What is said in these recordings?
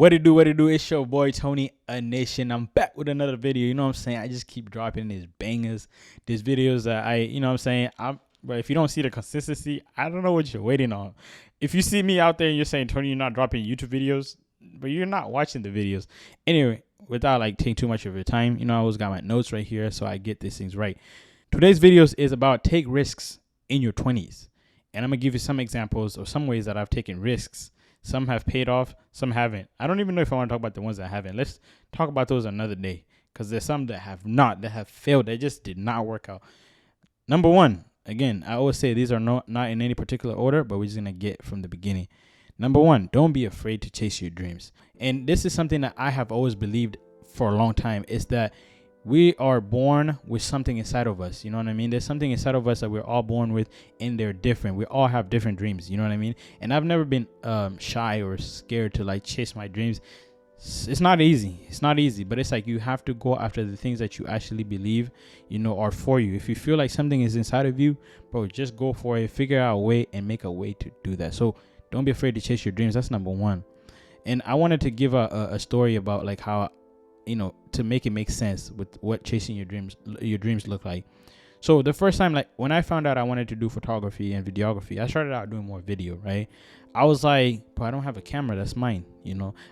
What it do, what it do? It's your boy Tony Anation. I'm back with another video. You know what I'm saying? I just keep dropping these bangers, these videos that you know what I'm saying? But if you don't see the consistency, I don't know what you're waiting on. If you see me out there and you're saying, Tony, you're not dropping YouTube videos, but you're not watching the videos. Anyway, without like taking too much of your time, I always got my notes right here so I get these things right. Today's videos is about take risks in your 20s. And I'm going to give you some examples of some ways that I've taken risks. Some have paid off, some haven't. I don't even know if I want to talk about the ones that haven't. Let's talk about those another day, because there's some that have not, that have failed, that just did not work out. Number one, again, I always say these are not in any particular order, but we're just going to get from the beginning. Number one, don't be afraid to chase your dreams. And this is something that I have always believed for a long time, is that we are born with something inside of us. You know what I mean? There's something inside of us that we're all born with, and they're different. We all have different dreams. You know what I mean? And I've never been shy or scared to like chase my dreams. It's not easy. It's not easy, but it's like you have to go after the things that you actually believe, are for you. If you feel like something is inside of you, bro, just go for it. Figure out a way and make a way to do that. So don't be afraid to chase your dreams. That's number one. And I wanted to give a story about like how, to make it make sense with what chasing your dreams look like. So the first time, like when I found out I wanted to do photography and videography, I started out doing more video, right? I was like, but I don't have a camera that's mine.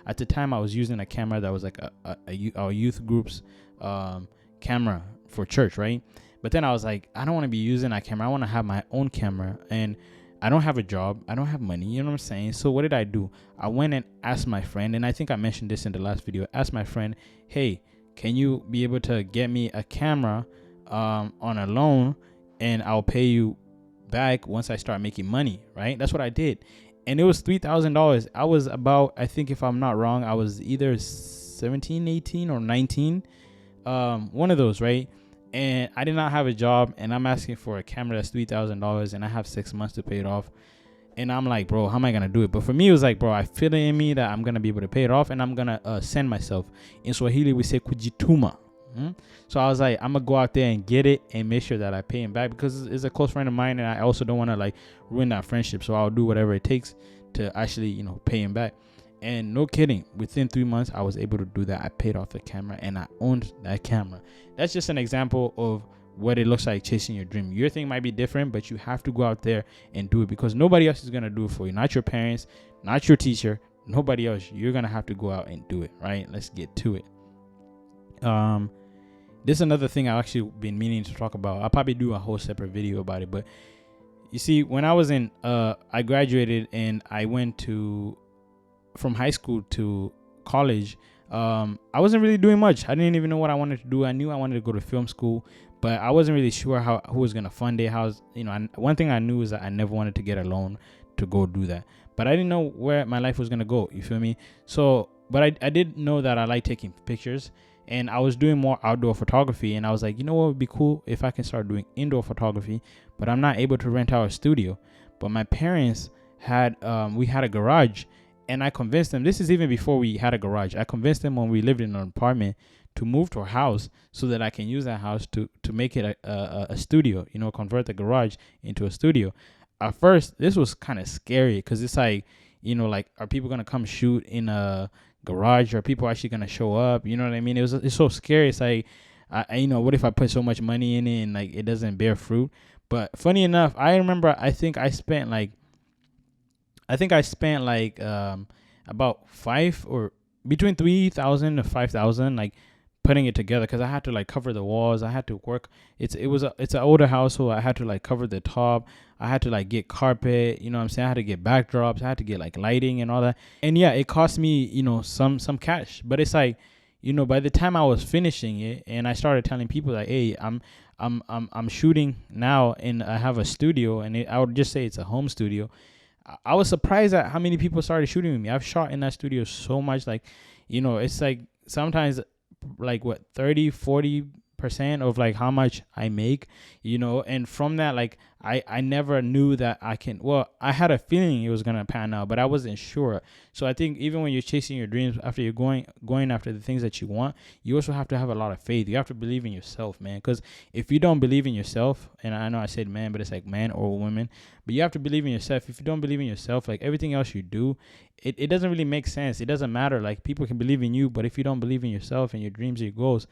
At the time I was using a camera that was like our youth group's camera for church, right? But then I was like, I don't want to be using that camera. I want to have my own camera, and I don't have a job. I don't have money. You know what I'm saying? So what did I do? I went and asked my friend, and I think I mentioned this in the last video. Asked my friend, hey, can you be able to get me a camera on a loan, and I'll pay you back once I start making money, right? That's what I did. And it was $3,000. I was about, I think if I'm not wrong, I was either 17, 18, or 19. One of those, right? And I did not have a job, and I'm asking for a camera that's $3,000, and I have 6 months to pay it off. And I'm like, bro, how am I going to do it? But for me, it was like, bro, I feel it in me that I'm going to be able to pay it off, and I'm going to send myself. In Swahili, we say kujituma. So I was like, I'm going to go out there and get it and make sure that I pay him back, because it's a close friend of mine, and I also don't want to like ruin that friendship. So I'll do whatever it takes to actually, pay him back. And no kidding, within 3 months, I was able to do that. I paid off the camera, and I owned that camera. That's just an example of what it looks like chasing your dream. Your thing might be different, but you have to go out there and do it, because nobody else is going to do it for you. Not your parents, not your teacher, nobody else. You're going to have to go out and do it, right? Let's get to it. This is another thing I've actually been meaning to talk about. I'll probably do a whole separate video about it. But you see, when I was I graduated, and I went from high school to college, I wasn't really doing much. I didn't even know what I wanted to do. I knew I wanted to go to film school, but I wasn't really sure who was going to fund it. One thing I knew is that I never wanted to get a loan to go do that, but I didn't know where my life was going to go. You feel me? So, but I did know that I like taking pictures, and I was doing more outdoor photography, and I was like, what would be cool if I can start doing indoor photography, but I'm not able to rent out a studio. But my parents we had a garage, and I convinced them, this is even before we had a garage, I convinced them when we lived in an apartment to move to a house so that I can use that house to make it a studio, convert the garage into a studio. At first, this was kind of scary, because it's like, like, are people going to come shoot in a garage? Are people actually going to show up? You know what I mean? It's so scary. It's like, what if I put so much money in it and like it doesn't bear fruit? But funny enough, I remember, I think I spent about between 3,000 to 5,000, like putting it together, because I had to like cover the walls. I had to work. It's an older house, so I had to like cover the top. I had to like get carpet. You know what I'm saying? I had to get backdrops. I had to get like lighting and all that. And yeah, it cost me some cash. But it's like, by the time I was finishing it, and I started telling people like, hey, I'm shooting now, and I have a studio, and I would just say it's a home studio. I was surprised at how many people started shooting with me. I've shot in that studio so much, like, it's like sometimes like 30, 40 percent of like how much I make, and from that, like I never knew that I had a feeling it was gonna pan out, but I wasn't sure. So I think even when you're chasing your dreams, after you're going after the things that you want, you also have to have a lot of faith. You have to believe in yourself, man. Because if you don't believe in yourself, and I know I said man, but it's like man or woman, but you have to believe in yourself. If you don't believe in yourself, like everything else you do, it doesn't really make sense. It doesn't matter. Like people can believe in you, but if you don't believe in yourself and your dreams and your goals,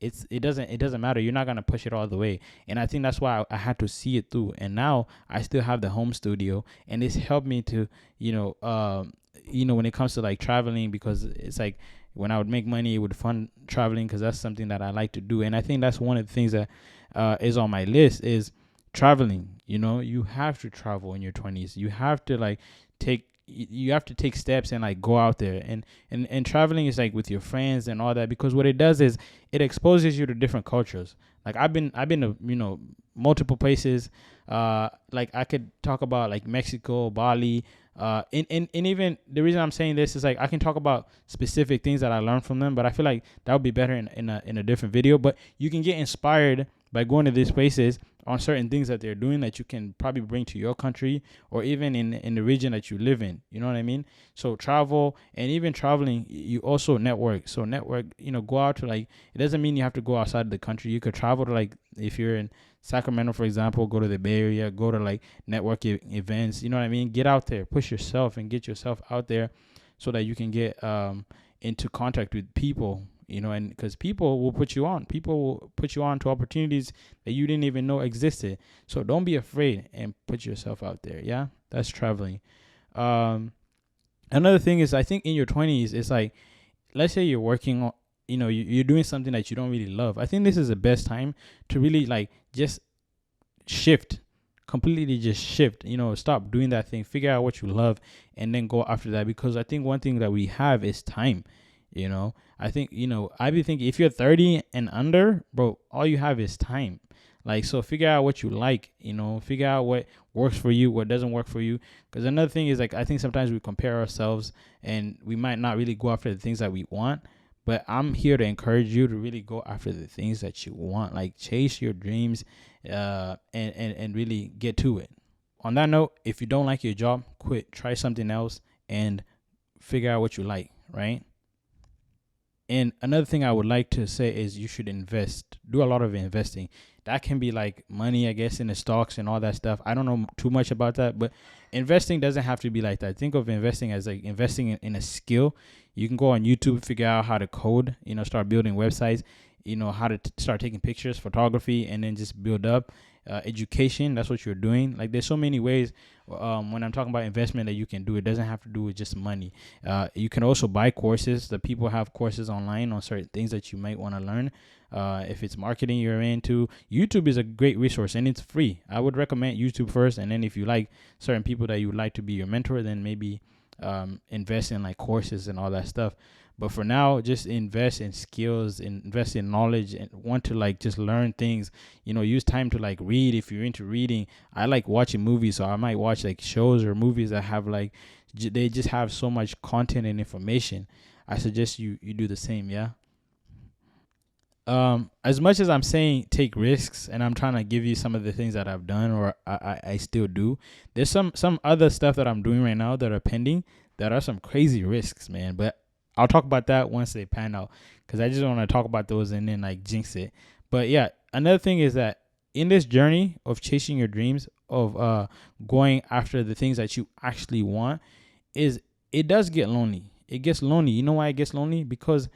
it doesn't matter. You're not gonna push it all the way. And I think that's why I had to see it through. And now I still have the home studio, and it's helped me to, when it comes to like traveling, because it's like when I would make money, it would fund traveling, because that's something that I like to do. And I think that's one of the things that is on my list is traveling. You have to travel in your 20s. You have to like take steps and like go out there, and traveling is like with your friends and all that, because what it does is it exposes you to different cultures. Like I've been to multiple places. Like I could talk about like Mexico, Bali, and even the reason I'm saying this is like I can talk about specific things that I learned from them, but I feel like that would be better in a different video. But you can get inspired by going to these places on certain things that they're doing that you can probably bring to your country, or even in the region that you live in. You know what I mean? So travel, and even traveling, you also network. So network, go out to like, it doesn't mean you have to go outside the country. You could travel to like, if you're in Sacramento, for example, go to the Bay Area, go to like network events. You know what I mean? Get out there, push yourself and get yourself out there so that you can get into contact with people. And because people will put you on to opportunities that you didn't even know existed. So don't be afraid and put yourself out there. Yeah, that's traveling. Another thing is, I think in your 20s, it's like, let's say you're working on, you're doing something that you don't really love. I think this is the best time to really like just completely just shift, stop doing that thing, figure out what you love, and then go after that. Because I think one thing that we have is time. I think, I be thinking if you're 30 and under, bro, all you have is time. Like, so figure out what you like, figure out what works for you, what doesn't work for you. Because another thing is, like, I think sometimes we compare ourselves and we might not really go after the things that we want. But I'm here to encourage you to really go after the things that you want. Like, chase your dreams and really get to it. On that note, if you don't like your job, quit. Try something else and figure out what you like, right? And another thing I would like to say is you should invest. Do a lot of investing. That can be like money, I guess, in the stocks and all that stuff. I don't know too much about that, but investing doesn't have to be like that. Think of investing as like investing in a skill. You can go on YouTube, figure out how to code, start building websites, how to start taking pictures, photography, and then just build up. Education, that's what you're doing. Like, there's so many ways when I'm talking about investment that you can do. It doesn't have to do with just money. You can also buy courses. The people have courses online on certain things that you might want to learn. If it's marketing you're into, YouTube is a great resource and it's free. I would recommend YouTube first, and then if you like certain people that you would like to be your mentor, then maybe invest in like courses and all that stuff. But for now, just invest in skills, invest in knowledge, and want to like just learn things. Use time to like read if you're into reading. I like watching movies, so I might watch like shows or movies that have like they just have so much content and information. I suggest you do the same. Yeah. As much as I'm saying take risks, and I'm trying to give you some of the things that I've done or I still do, there's some other stuff that I'm doing right now that are pending that are some crazy risks, man. But I'll talk about that once they pan out, because I just want to talk about those and then like jinx it. But yeah, another thing is that in this journey of chasing your dreams, of going after the things that you actually want, is it does get lonely. It gets lonely. You know why it gets lonely? Because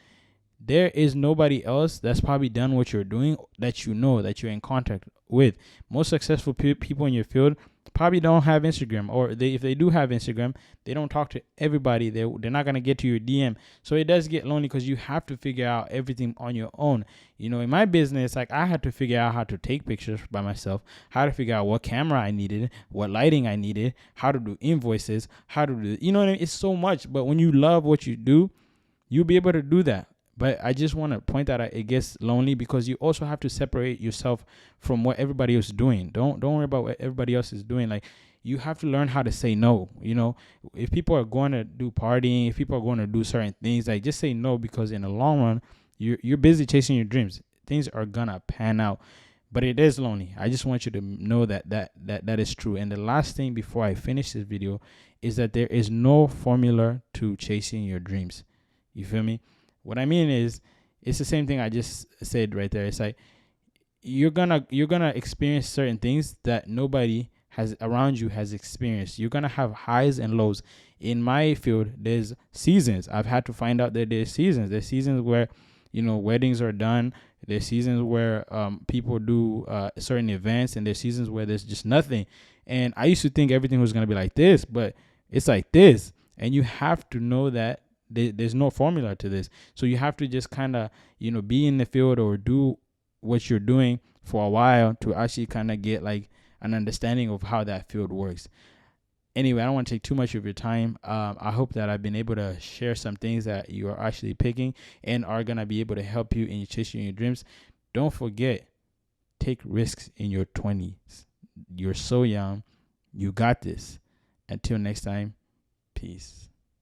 there is nobody else that's probably done what you're doing that that you're in contact with. Most successful people in your field probably don't have Instagram, or if they do have Instagram, they don't talk to everybody. They're not going to get to your DM. So it does get lonely because you have to figure out everything on your own. In my business, like, I had to figure out how to take pictures by myself, how to figure out what camera I needed, what lighting I needed, how to do invoices, how to do, what I mean? It's so much. But when you love what you do, you'll be able to do that. But I just want to point out that it gets lonely because you also have to separate yourself from what everybody else is doing. Don't worry about what everybody else is doing. Like, you have to learn how to say no. If people are going to do partying, if people are going to do certain things, like, just say no, because in the long run, you're busy chasing your dreams. things are gonna pan out. But it is lonely. I just want you to know that is true. And the last thing before I finish this video is that there is no formula to chasing your dreams. You feel me? What I mean is, it's the same thing I just said right there. It's like you're gonna experience certain things that nobody has around you has experienced. You're gonna have highs and lows. In my field, there's seasons. I've had to find out that there's seasons. There's seasons where, weddings are done. There's seasons where people do certain events, and there's seasons where there's just nothing. And I used to think everything was gonna be like this, but it's like this. And you have to know that there's no formula to this. So you have to just kind of, be in the field or do what you're doing for a while to actually kind of get like an understanding of how that field works. Anyway, I don't want to take too much of your time. I hope that I've been able to share some things that you are actually picking and are going to be able to help you in chasing your dreams. Don't forget, take risks in your 20s. You're so young. You got this. Until next time, peace.